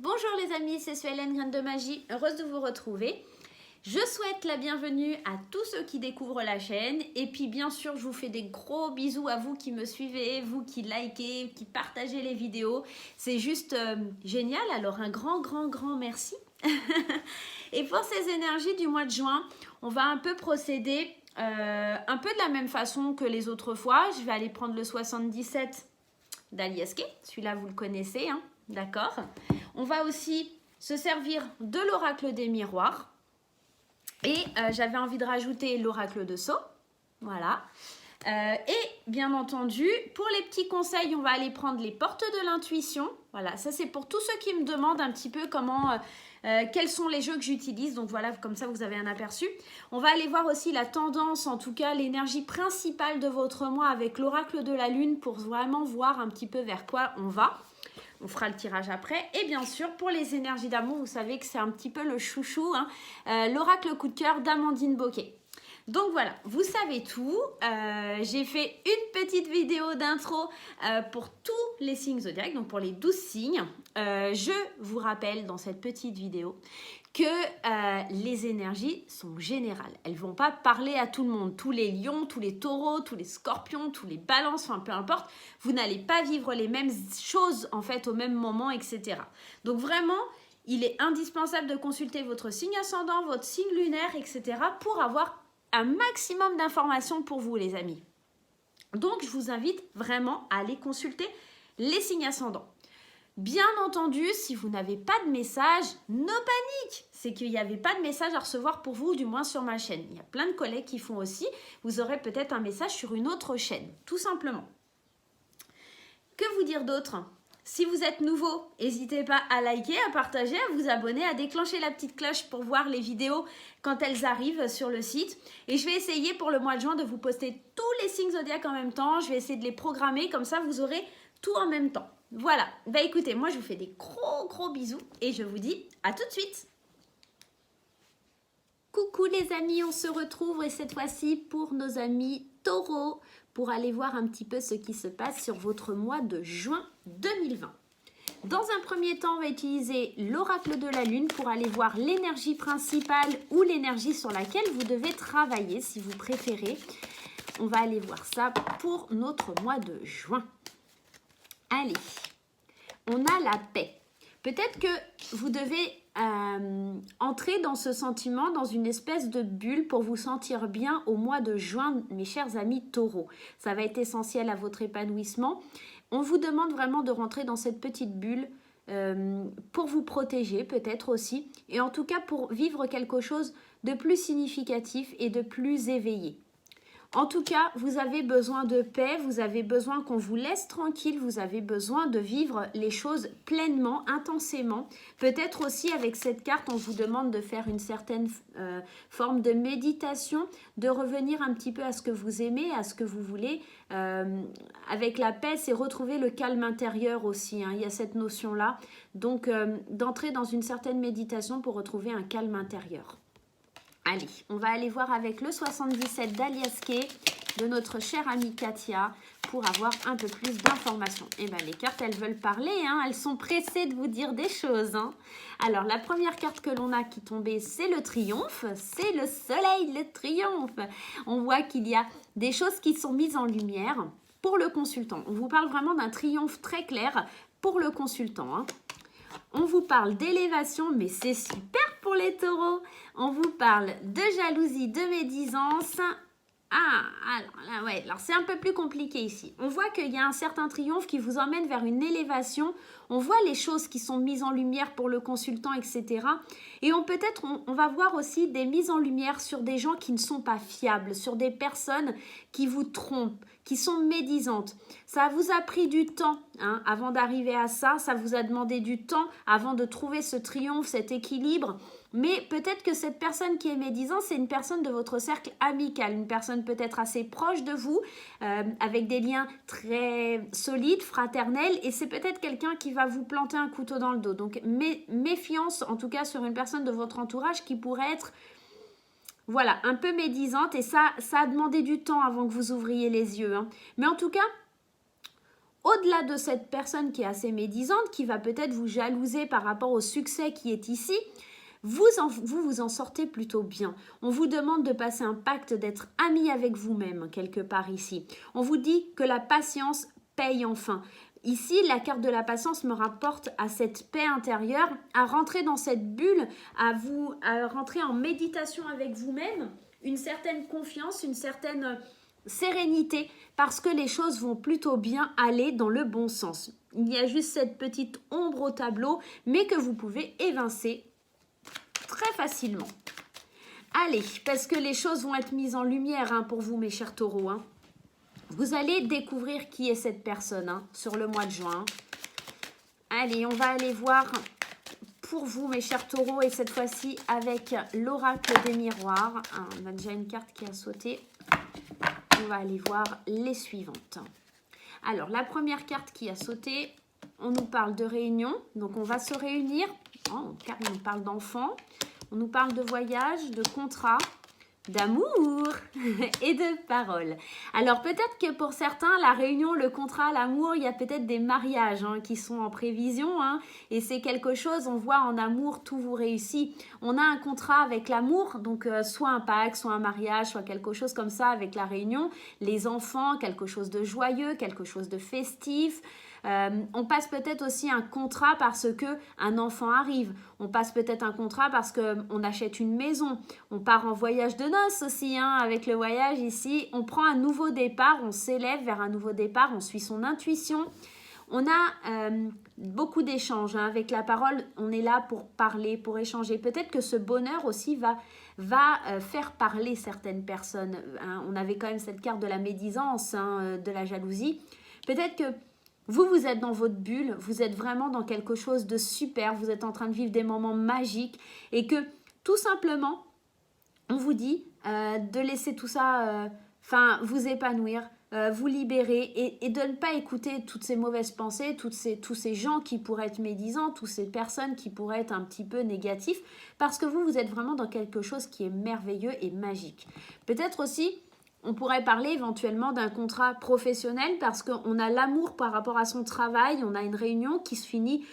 Bonjour les amis, c'est Suelen, Graine de Magie, heureuse de vous retrouver. Je souhaite la bienvenue à tous ceux qui découvrent la chaîne et puis bien sûr je vous fais des gros bisous à vous qui me suivez, vous qui likez, qui partagez les vidéos. C'est juste génial, alors un grand merci. Et pour ces énergies du mois de juin, on va un peu procéder un peu de la même façon que les autres fois. Je vais aller prendre le 77 d'Aliaske, celui-là vous le connaissez, hein, d'accord. On va aussi se servir de l'oracle des miroirs. Et j'avais envie de rajouter l'oracle de Sceaux. Voilà. Et bien entendu, pour les petits conseils, on va aller prendre les portes de l'intuition. Voilà, ça c'est pour tous ceux qui me demandent un petit peu comment, quels sont les jeux que j'utilise. Donc voilà, comme ça vous avez un aperçu. On va aller voir aussi la tendance, en tout cas l'énergie principale de votre mois avec l'oracle de la lune pour vraiment voir un petit peu vers quoi on va. On fera le tirage après. Et bien sûr, pour les énergies d'amour, vous savez que c'est un petit peu le chouchou, hein, l'oracle coup de cœur d'Amandine Bocquet. Donc voilà, vous savez tout. J'ai fait une petite vidéo d'intro pour tous les signes zodiaques, donc pour les 12 signes. Je vous rappelle dans cette petite vidéo que les énergies sont générales. Elles ne vont pas parler à tout le monde. Tous les lions, tous les taureaux, tous les scorpions, tous les balances, enfin peu importe, vous n'allez pas vivre les mêmes choses en fait au même moment, etc. Donc vraiment, il est indispensable de consulter votre signe ascendant, votre signe lunaire, etc. pour avoir un maximum d'informations pour vous les amis. Donc je vous invite vraiment à aller consulter les signes ascendants. Bien entendu, si vous n'avez pas de message, no panique. C'est qu'il n'y avait pas de message à recevoir pour vous, du moins sur ma chaîne. Il y a plein de collègues qui font aussi. Vous aurez peut-être un message sur une autre chaîne, tout simplement. Que vous dire d'autre ? Si vous êtes nouveau, n'hésitez pas à liker, à partager, à vous abonner, à déclencher la petite cloche pour voir les vidéos quand elles arrivent sur le site. Et je vais essayer pour le mois de juin de vous poster tous les signes zodiaques en même temps. Je vais essayer de les programmer, comme ça vous aurez tout en même temps. Voilà, bah écoutez, moi je vous fais des gros bisous et je vous dis à tout de suite. Coucou les amis, on se retrouve et cette fois-ci pour nos amis taureaux pour aller voir un petit peu ce qui se passe sur votre mois de juin 2020. Dans un premier temps, on va utiliser l'oracle de la lune pour aller voir l'énergie principale ou l'énergie sur laquelle vous devez travailler si vous préférez. On va aller voir ça pour notre mois de juin. Allez, on a la paix. Peut-être que vous devez entrer dans ce sentiment, dans une espèce de bulle pour vous sentir bien au mois de juin, mes chers amis taureaux. Ça va être essentiel à votre épanouissement. On vous demande vraiment de rentrer dans cette petite bulle pour vous protéger peut-être aussi. Et en tout cas pour vivre quelque chose de plus significatif et de plus éveillé. En tout cas, vous avez besoin de paix, vous avez besoin qu'on vous laisse tranquille, vous avez besoin de vivre les choses pleinement, intensément. Peut-être aussi avec cette carte, on vous demande de faire une certaine forme de méditation, de revenir un petit peu à ce que vous aimez, à ce que vous voulez. Avec la paix, c'est retrouver le calme intérieur aussi, hein, il y a cette notion-là. Donc, d'entrer dans une certaine méditation pour retrouver un calme intérieur. Allez, on va aller voir avec le 77 d'Aliaske de notre chère amie Katia pour avoir un peu plus d'informations. Et bien les cartes, elles veulent parler, hein, elles sont pressées de vous dire des choses. Hein. Alors la première carte que l'on a qui tombée, c'est le triomphe, c'est le soleil, le triomphe. On voit qu'il y a des choses qui sont mises en lumière pour le consultant. On vous parle vraiment d'un triomphe très clair pour le consultant. Hein. On vous parle d'élévation, mais c'est super pour les taureaux. On vous parle de jalousie, de médisance. Alors c'est un peu plus compliqué ici. On voit qu'il y a un certain triomphe qui vous emmène vers une élévation. On voit les choses qui sont mises en lumière pour le consultant, etc. Et on va voir aussi des mises en lumière sur des gens qui ne sont pas fiables, sur des personnes qui vous trompent, qui sont médisantes. Ça vous a pris du temps hein, avant d'arriver à ça. Ça vous a demandé du temps avant de trouver ce triomphe, cet équilibre. Mais peut-être que cette personne qui est médisante, c'est une personne de votre cercle amical, une personne peut-être assez proche de vous, avec des liens très solides, fraternels, et c'est peut-être quelqu'un qui va vous planter un couteau dans le dos. Donc méfiance, en tout cas sur une personne de votre entourage qui pourrait être voilà, un peu médisante, et ça a demandé du temps avant que vous ouvriez les yeux. Hein. Mais en tout cas, au-delà de cette personne qui est assez médisante, qui va peut-être vous jalouser par rapport au succès qui est ici, vous en sortez plutôt bien. On vous demande de passer un pacte, d'être ami avec vous-même, quelque part ici. On vous dit que la patience paye enfin. Ici, la carte de la patience me rapporte à cette paix intérieure, à rentrer dans cette bulle, à rentrer en méditation avec vous-même, une certaine confiance, une certaine sérénité, parce que les choses vont plutôt bien aller dans le bon sens. Il y a juste cette petite ombre au tableau, mais que vous pouvez évincer très facilement. Allez, parce que les choses vont être mises en lumière pour vous, mes chers taureaux. Vous allez découvrir qui est cette personne sur le mois de juin. Allez, on va aller voir pour vous, mes chers taureaux, et cette fois-ci avec l'oracle des miroirs. On a déjà une carte qui a sauté. On va aller voir les suivantes. Alors, la première carte qui a sauté, on nous parle de réunion. Donc, on va se réunir. On nous parle d'enfants. On nous parle de voyage, de contrat, d'amour et de paroles. Alors peut-être que pour certains, la réunion, le contrat, l'amour, il y a peut-être des mariages qui sont en prévision. Et c'est quelque chose, on voit en amour, tout vous réussit. On a un contrat avec l'amour, donc soit un pacte, soit un mariage, soit quelque chose comme ça avec la réunion. Les enfants, quelque chose de joyeux, quelque chose de festif. On passe peut-être aussi un contrat parce qu'un enfant arrive. On passe peut-être un contrat parce qu'on achète une maison. On part en voyage de noces aussi. Avec le voyage ici, on prend un nouveau départ, on s'élève vers un nouveau départ, on suit son intuition. On a beaucoup d'échanges avec la parole. On est là pour parler, pour échanger. Peut-être que ce bonheur aussi va faire parler certaines personnes. On avait quand même cette carte de la médisance, de la jalousie. Peut-être que vous êtes dans votre bulle, vous êtes vraiment dans quelque chose de super, vous êtes en train de vivre des moments magiques et que tout simplement, on vous dit de laisser tout ça, vous épanouir, vous libérer et de ne pas écouter toutes ces mauvaises pensées, tous ces gens qui pourraient être médisants, toutes ces personnes qui pourraient être un petit peu négatifs, parce que vous êtes vraiment dans quelque chose qui est merveilleux et magique. Peut-être aussi, on pourrait parler éventuellement d'un contrat professionnel parce qu'on a l'amour par rapport à son travail, on a une réunion qui finit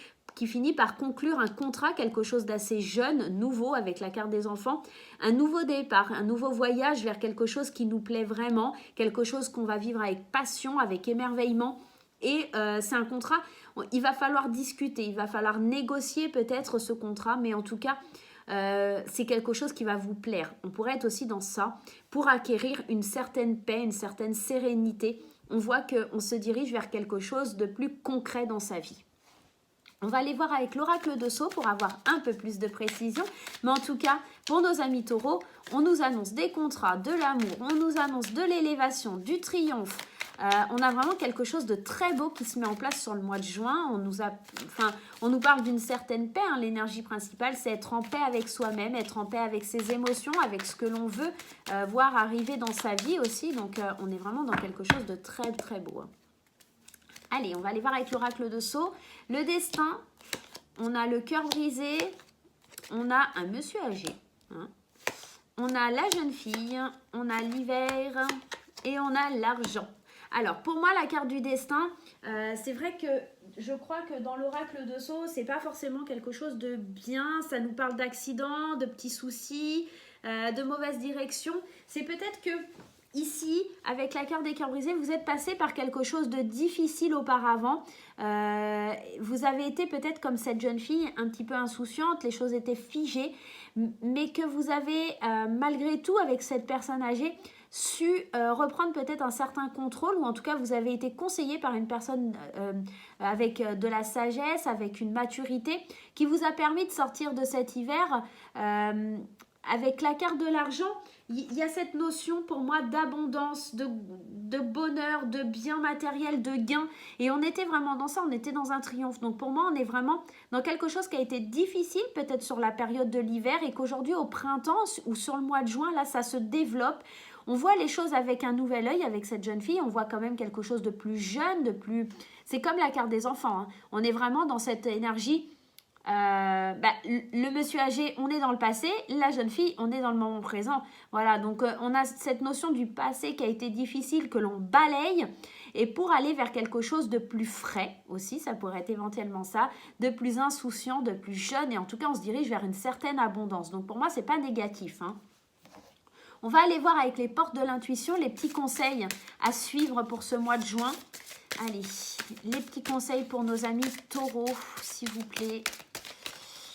par conclure un contrat, quelque chose d'assez jeune, nouveau avec la carte des enfants, un nouveau départ, un nouveau voyage vers quelque chose qui nous plaît vraiment, quelque chose qu'on va vivre avec passion, avec émerveillement. Et c'est un contrat, il va falloir discuter, il va falloir négocier peut-être ce contrat, mais en tout cas, c'est quelque chose qui va vous plaire. On pourrait être aussi dans ça pour acquérir une certaine paix, une certaine sérénité. On voit qu'on se dirige vers quelque chose de plus concret dans sa vie. On va aller voir avec l'oracle de Sceaux pour avoir un peu plus de précision. Mais en tout cas, pour nos amis taureaux, on nous annonce des contrats, de l'amour, on nous annonce de l'élévation, du triomphe. On a vraiment quelque chose de très beau qui se met en place sur le mois de juin. On nous parle d'une certaine paix. L'énergie principale, c'est être en paix avec soi-même, être en paix avec ses émotions, avec ce que l'on veut voir arriver dans sa vie aussi. Donc, on est vraiment dans quelque chose de très, très beau. Allez, on va aller voir avec l'oracle de Sceaux. Le destin, on a le cœur brisé, on a un monsieur âgé, on a la jeune fille, on a l'hiver et on a l'argent. Alors, pour moi, la carte du destin, c'est vrai que je crois que dans l'oracle de Sceaux, c'est pas forcément quelque chose de bien. Ça nous parle d'accidents, de petits soucis, de mauvaises directions. C'est peut-être que ici, avec la carte des cœurs brisés, vous êtes passé par quelque chose de difficile auparavant. Vous avez été peut-être comme cette jeune fille, un petit peu insouciante, les choses étaient figées, mais que vous avez, malgré tout, avec cette personne âgée, su reprendre peut-être un certain contrôle, ou en tout cas vous avez été conseillé par une personne avec de la sagesse, avec une maturité, qui vous a permis de sortir de cet hiver. Avec la carte de l'argent, il y a cette notion pour moi d'abondance, de bonheur, de bien matériel, de gain. Et on était vraiment dans ça, on était dans un triomphe. Donc pour moi, on est vraiment dans quelque chose qui a été difficile peut-être sur la période de l'hiver et qu'aujourd'hui au printemps ou sur le mois de juin, là, ça se développe. On voit les choses avec un nouvel œil avec cette jeune fille. On voit quand même quelque chose de plus jeune, de plus... C'est comme la carte des enfants. On est vraiment dans cette énergie... le monsieur âgé, on est dans le passé, la jeune fille, on est dans le moment présent. Voilà, donc on a cette notion du passé qui a été difficile, que l'on balaye et pour aller vers quelque chose de plus frais aussi, ça pourrait être éventuellement ça, de plus insouciant, de plus jeune, et en tout cas on se dirige vers une certaine abondance. Donc pour moi c'est pas négatif, hein. On va aller voir avec les portes de l'intuition les petits conseils à suivre pour ce mois de juin. Allez, les petits conseils pour nos amis taureaux, s'il vous plaît.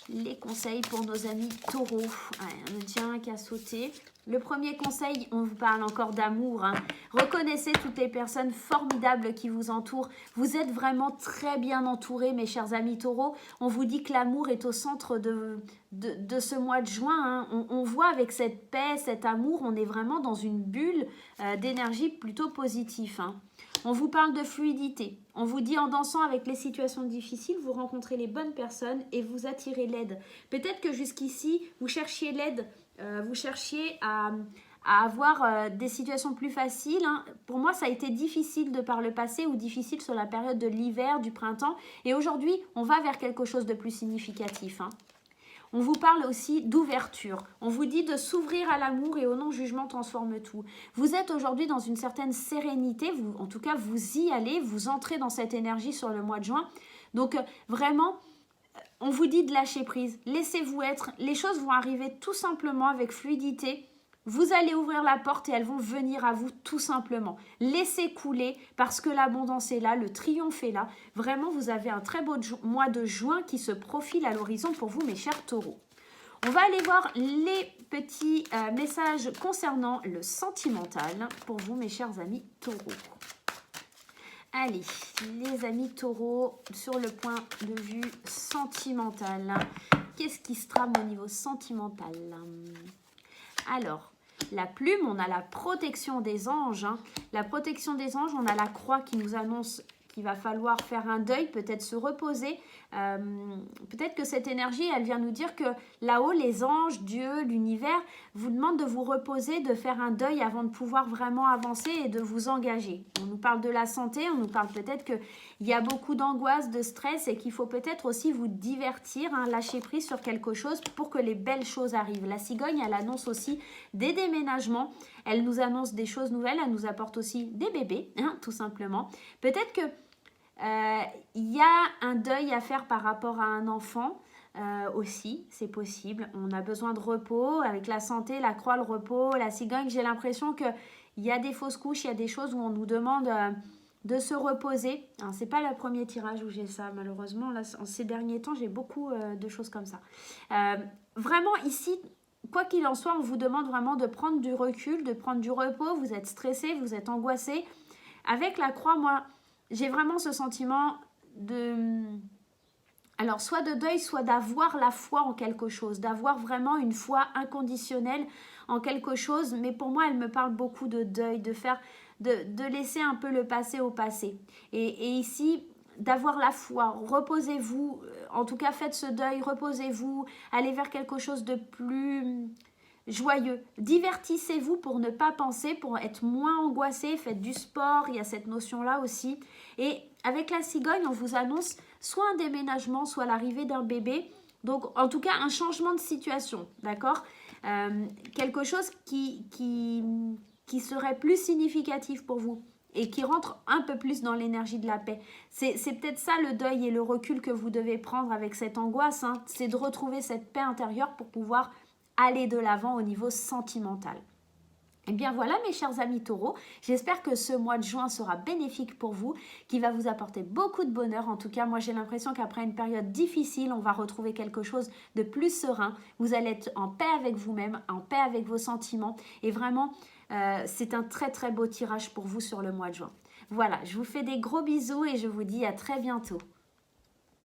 Les conseils pour nos amis taureaux. Allez, on a déjà un qui a sauté. Le premier conseil, on vous parle encore d'amour, hein. Reconnaissez toutes les personnes formidables qui vous entourent. Vous êtes vraiment très bien entourés, mes chers amis taureaux. On vous dit que l'amour est au centre de ce mois de juin, hein. On voit avec cette paix, cet amour, on est vraiment dans une bulle d'énergie plutôt positive, hein. On vous parle de fluidité. On vous dit en dansant avec les situations difficiles, vous rencontrez les bonnes personnes et vous attirez l'aide. Peut-être que jusqu'ici, vous cherchiez l'aide, vous cherchiez à avoir des situations plus faciles, hein. Pour moi, ça a été difficile de par le passé ou difficile sur la période de l'hiver, du printemps. Et aujourd'hui, on va vers quelque chose de plus significatif, hein. On vous parle aussi d'ouverture. On vous dit de s'ouvrir à l'amour et au non-jugement transforme tout. Vous êtes aujourd'hui dans une certaine sérénité. En tout cas, vous y allez, vous entrez dans cette énergie sur le mois de juin. Donc, vraiment, on vous dit de lâcher prise. Laissez-vous être. Les choses vont arriver tout simplement avec fluidité. Vous allez ouvrir la porte et elles vont venir à vous tout simplement. Laissez couler parce que l'abondance est là, le triomphe est là. Vraiment, vous avez un très beau mois de juin qui se profile à l'horizon pour vous, mes chers taureaux. On va aller voir les petits messages concernant le sentimental pour vous, mes chers amis taureaux. Allez, les amis taureaux, sur le point de vue sentimental. Qu'est-ce qui se trame au niveau sentimental ? Alors, la plume, on a la protection des anges, hein. La protection des anges, on a la croix qui nous annonce qu'il va falloir faire un deuil, peut-être se reposer. Peut-être que cette énergie, elle vient nous dire que là-haut, les anges, Dieu, l'univers, vous demandent de vous reposer, de faire un deuil avant de pouvoir vraiment avancer et de vous engager. On nous parle de la santé, on nous parle peut-être qu'il y a beaucoup d'angoisse, de stress et qu'il faut peut-être aussi vous divertir, hein, lâcher prise sur quelque chose pour que les belles choses arrivent. La cigogne, elle annonce aussi des déménagements, elle nous annonce des choses nouvelles, elle nous apporte aussi des bébés, hein, tout simplement. Peut-être que il y a un deuil à faire par rapport à un enfant aussi, c'est possible. On a besoin de repos, avec la santé, la croix, le repos, la cigogne. J'ai l'impression qu'il y a des fausses couches, il y a des choses où on nous demande de se reposer. Ce n'est pas le premier tirage où j'ai ça, malheureusement. Là, en ces derniers temps, j'ai beaucoup de choses comme ça. Vraiment, ici, quoi qu'il en soit, on vous demande vraiment de prendre du recul, de prendre du repos. Vous êtes stressé, vous êtes angoissé. Avec la croix, moi, j'ai vraiment ce sentiment alors soit de deuil, soit d'avoir la foi en quelque chose, d'avoir vraiment une foi inconditionnelle en quelque chose. Mais pour moi, elle me parle beaucoup de deuil, de laisser un peu le passé au passé. Et ici, d'avoir la foi, reposez-vous, en tout cas faites ce deuil, reposez-vous, allez vers quelque chose de plus joyeux. Divertissez-vous pour ne pas penser, pour être moins angoissé, faites du sport, il y a cette notion-là aussi. Et avec la cigogne, on vous annonce soit un déménagement, soit l'arrivée d'un bébé. Donc, en tout cas, un changement de situation, d'accord ? Quelque chose qui serait plus significatif pour vous et qui rentre un peu plus dans l'énergie de la paix. C'est peut-être ça le deuil et le recul que vous devez prendre avec cette angoisse, hein. C'est de retrouver cette paix intérieure pour pouvoir aller de l'avant au niveau sentimental. Eh bien voilà mes chers amis taureaux, j'espère que ce mois de juin sera bénéfique pour vous, qui va vous apporter beaucoup de bonheur. En tout cas, moi j'ai l'impression qu'après une période difficile, on va retrouver quelque chose de plus serein. Vous allez être en paix avec vous-même, en paix avec vos sentiments. Et vraiment, c'est un très très beau tirage pour vous sur le mois de juin. Voilà, je vous fais des gros bisous et je vous dis à très bientôt.